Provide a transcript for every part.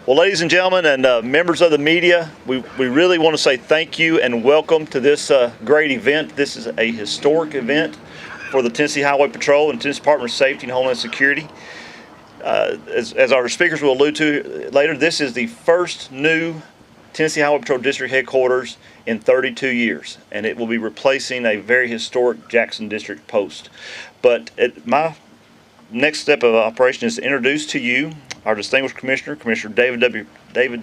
Well, ladies and gentlemen, and members of the media, we really want to say thank you and welcome to this great event. This is a historic event for the Tennessee Highway Patrol and Tennessee Department of Safety and Homeland Security. As our speakers will allude to later, this is the first new Tennessee Highway Patrol District headquarters in 32 years, and it will be replacing a very historic Jackson District post. But my next step of operation is to introduce to you our distinguished commissioner, Commissioner David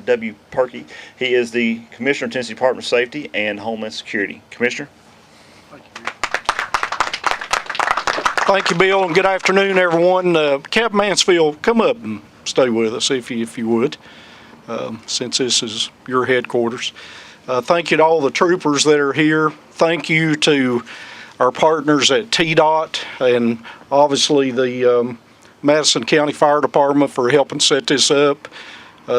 W. Perkey. He is the Commissioner of Tennessee Department of Safety and Homeland Security. Commissioner. Thank you, Bill, and good afternoon, everyone. Captain Mansfield, come up and stay with us if you would, since this is your headquarters. Thank you to all the troopers that are here. Thank you to our partners at TDOT and obviously the Madison County Fire Department for helping set this up.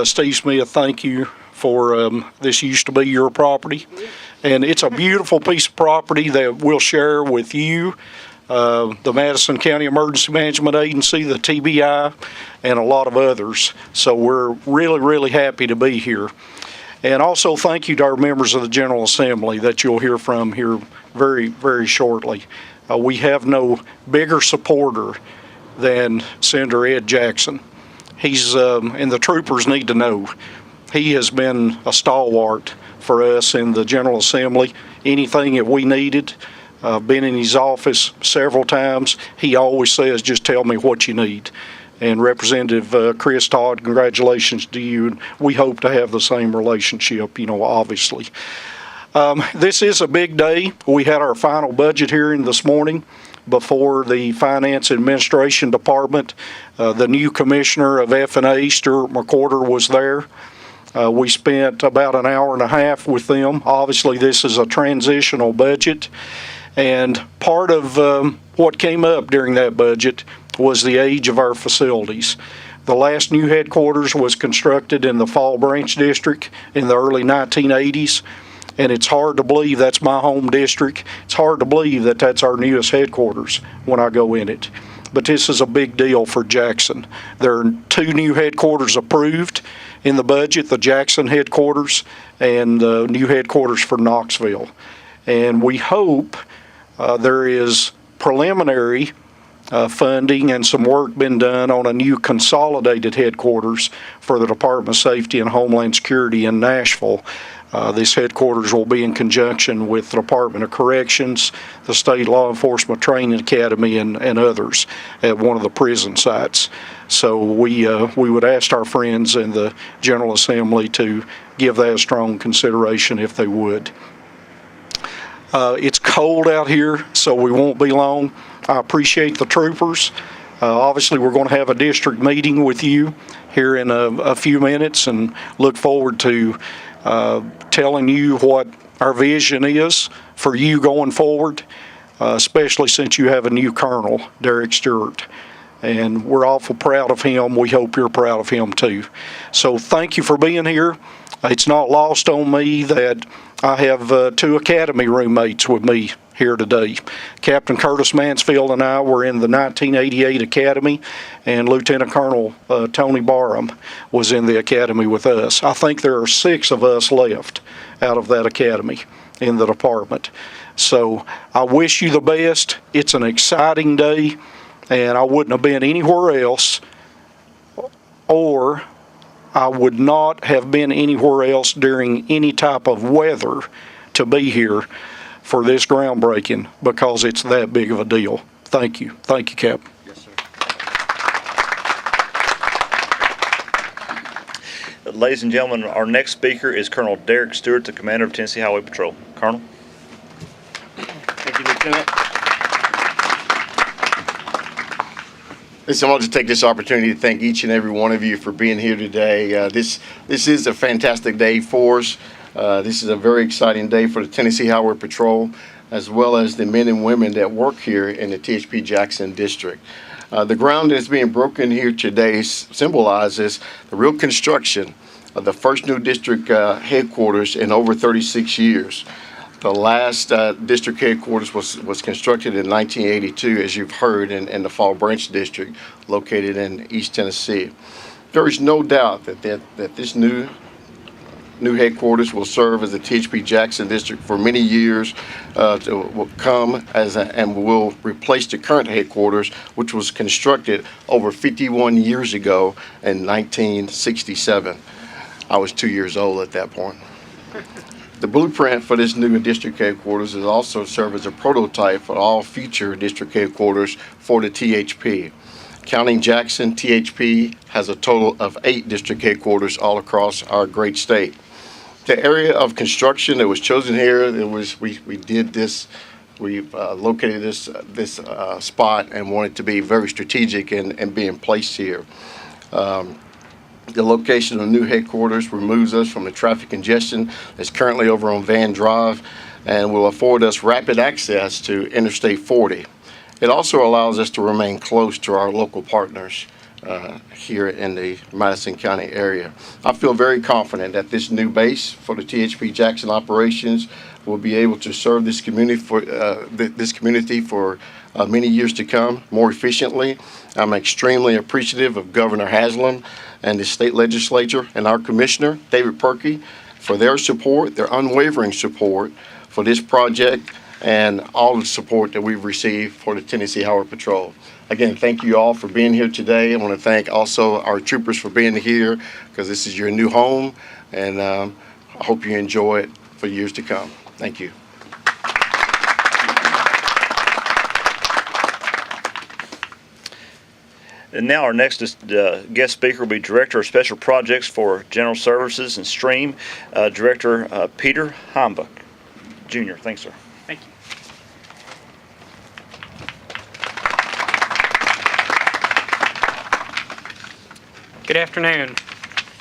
Steve Smith, thank you for this used to be your property. And it's a beautiful piece of property that we'll share with you, the Madison County Emergency Management Agency, the TBI, and a lot of others. So we're really happy to be here. And also thank you to our members of the General Assembly that you'll hear from here very shortly. We have no bigger supporter than Senator Ed Jackson. He's, and the troopers need to know, he has been a stalwart for us in the General Assembly. Anything that we needed, been in his office several times. He always says, just tell me what you need. And Representative Chris Todd, congratulations to you. We hope to have the same relationship, obviously. This is a big day. We had our final budget hearing this morning before the Finance Administration Department. The new Commissioner of F&A, Stewart McCorder, was there. We spent about an hour and a half with them. Obviously, this is a transitional budget. And part of what came up during that budget was the age of our facilities. The last new headquarters was constructed in the Fall Branch District in the early 1980s. And it's hard to believe that's my home district. It's hard to believe that that's our newest headquarters when I go in it. But this is a big deal for Jackson. There are 2 new headquarters approved in the budget, the Jackson headquarters and the new headquarters for Knoxville. And we hope there is preliminary funding and some work been done on a new consolidated headquarters for the Department of Safety and Homeland Security in Nashville. This headquarters will be in conjunction with the Department of Corrections, the State Law Enforcement Training Academy, and others at one of the prison sites. So we would ask our friends in the General Assembly to give that a strong consideration if they would. It's cold out here, so we won't be long. I appreciate the troopers. Obviously, we're going to have a district meeting with you here in a few minutes and look forward to telling you what our vision is for you going forward, especially since you have a new colonel, Derek Stewart. And we're awful proud of him. We hope you're proud of him too. So thank you for being here. It's not lost on me that I have 2 academy roommates with me here today. Captain Curtis Mansfield and I were in the 1988 Academy, and Lieutenant Colonel Tony Barham was in the Academy with us. I think there are 6 of us left out of that Academy in the department. So I wish you the best. It's an exciting day, and I wouldn't have been anywhere else, or I would not have been anywhere else during any type of weather to be here for this groundbreaking, because it's that big of a deal. Thank you. Thank you, Cap. Yes, sir. Ladies and gentlemen, our next speaker is Colonel Derek Stewart, the Commander of Tennessee Highway Patrol. Colonel. Thank you, Lieutenant. Listen, I want to take this opportunity to thank each and every one of you for being here today. This is a fantastic day for us. This is a very exciting day for the Tennessee Highway Patrol, as well as the men and women that work here in the THP Jackson District. The ground that's being broken here today symbolizes the real construction of the first new district headquarters in over 36 years. The last district headquarters was constructed in 1982, as you've heard, in the Fall Branch District, located in East Tennessee. There is no doubt that this new headquarters will serve as the THP Jackson District for many years will come and will replace the current headquarters, which was constructed over 51 years ago in 1967. I was 2 years old at that point. The blueprint for this new district headquarters will also serve as a prototype for all future district headquarters for the THP. Counting Jackson, THP has a total of 8 district headquarters all across our great state. The area of construction that was chosen here, we did this. We've located this spot and wanted to be very strategic and being placed here. The location of the new headquarters removes us from the traffic congestion that's currently over on Van Drive and will afford us rapid access to Interstate 40. It also allows us to remain close to our local partners here in the Madison County area. I feel very confident that this new base for the THP Jackson operations will be able to serve this community for many years to come more efficiently. I'm extremely appreciative of Governor Haslam and the state legislature and our commissioner, David Perkey, for their support, their unwavering support for this project and all the support that we've received for the Tennessee Highway Patrol. Again, thank you all for being here today. I want to thank also our troopers for being here because this is your new home, and I hope you enjoy it for years to come. Thank you. And now our next guest speaker will be Director of Special Projects for General Services and Stream, Director Peter Heimbach, Jr. Thanks, sir. Thank you. Good afternoon.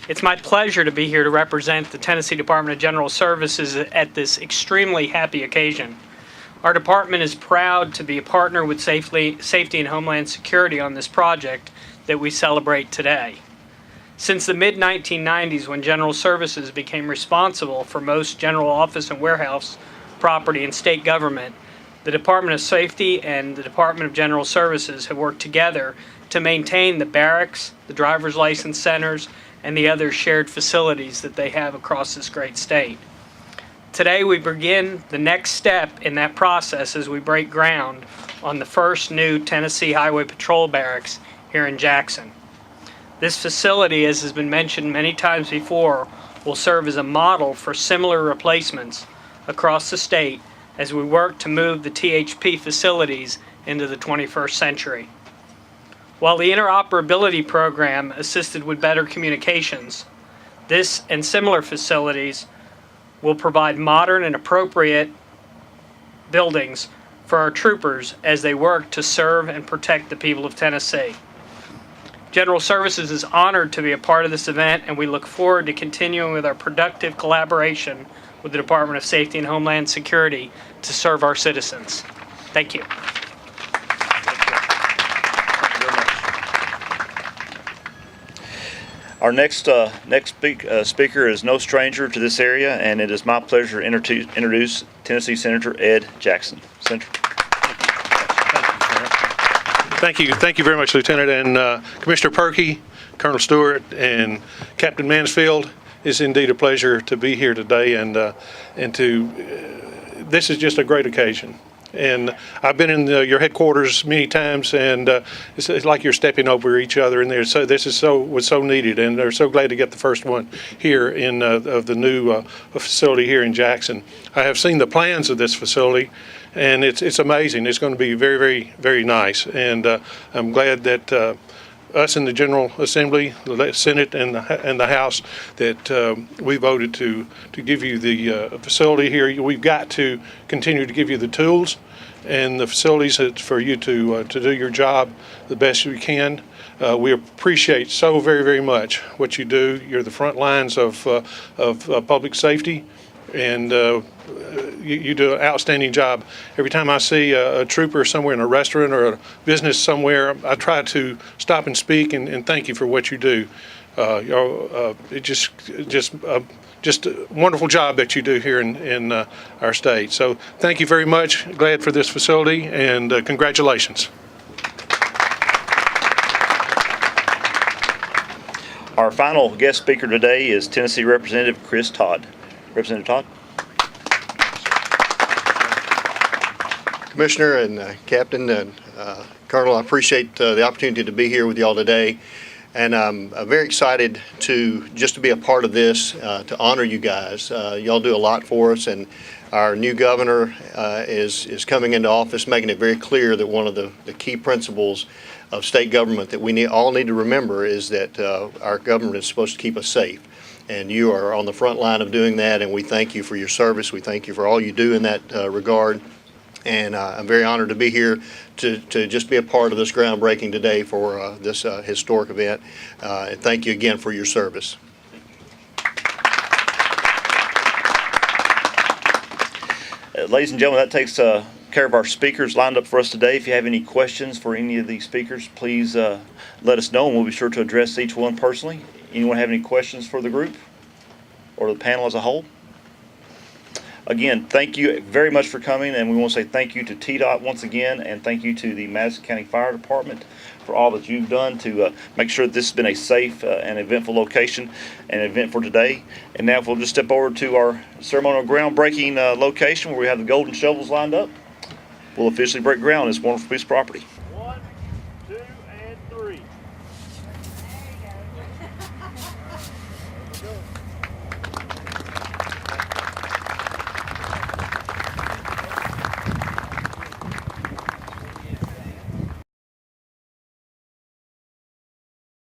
It's my pleasure to be here to represent the Tennessee Department of General Services at this extremely happy occasion. Our department is proud to be a partner with Safety and Homeland Security on this project that we celebrate today. Since the mid-1990s, when General Services became responsible for most general office and warehouse property in state government, the Department of Safety and the Department of General Services have worked together to maintain the barracks, the driver's license centers, and the other shared facilities that they have across this great state. Today we begin the next step in that process as we break ground on the first new Tennessee Highway Patrol barracks here in Jackson. This facility, as has been mentioned many times before, will serve as a model for similar replacements across the state as we work to move the THP facilities into the 21st century. While the interoperability program assisted with better communications, this and similar facilities will provide modern and appropriate buildings for our troopers as they work to serve and protect the people of Tennessee. General Services is honored to be a part of this event, and we look forward to continuing with our productive collaboration with the Department of Safety and Homeland Security to serve our citizens. Thank you. Our next speaker is no stranger to this area, and it is my pleasure to introduce Tennessee Senator Ed Jackson. Senator. Thank you very much, Lieutenant, and Commissioner Perkey, Colonel Stewart, and Captain Mansfield. It's indeed a pleasure to be here today, and this is just a great occasion. And I've been in your headquarters many times, and it's like you're stepping over each other in there. So this was so needed, and they're so glad to get the first one here of the new facility here in Jackson. I have seen the plans of this facility, and it's amazing. It's going to be very, very, very nice, and I'm glad that us in the General Assembly, the Senate, and the House, that we voted to give you the facility here. We've got to continue to give you the tools and the facilities for you to do your job the best you can. We appreciate so very, very much what you do. You're the front lines of public safety, and you do an outstanding job. Every time I see a trooper somewhere in a restaurant or a business somewhere, I try to stop and speak and thank you for what you do. It's just a wonderful job that you do here in our state. So thank you very much. Glad for this facility, and congratulations. Our final guest speaker today is Tennessee Representative Chris Todd. Representative Todd. Commissioner and Captain and Colonel, I appreciate the opportunity to be here with y'all today. And I'm very excited to be a part of this, to honor you guys. Y'all do a lot for us, and our new governor is coming into office, making it very clear that one of the key principles of state government that we all need to remember is that our government is supposed to keep us safe. And you are on the front line of doing that, and we thank you for your service. We thank you for all you do in that regard. And I'm very honored to be here to just be a part of this groundbreaking today for this historic event. And thank you again for your service. Ladies and gentlemen, that takes care of our speakers lined up for us today. If you have any questions for any of these speakers, please let us know, and we'll be sure to address each one personally. Anyone have any questions for the group or the panel as a whole? Again, thank you very much for coming, and we want to say thank you to TDOT once again, and thank you to the Madison County Fire Department for all that you've done to make sure that this has been a safe and eventful location and event for today. And now we'll just step over to our ceremonial groundbreaking location where we have the golden shovels lined up. We'll officially break ground on this wonderful piece of property.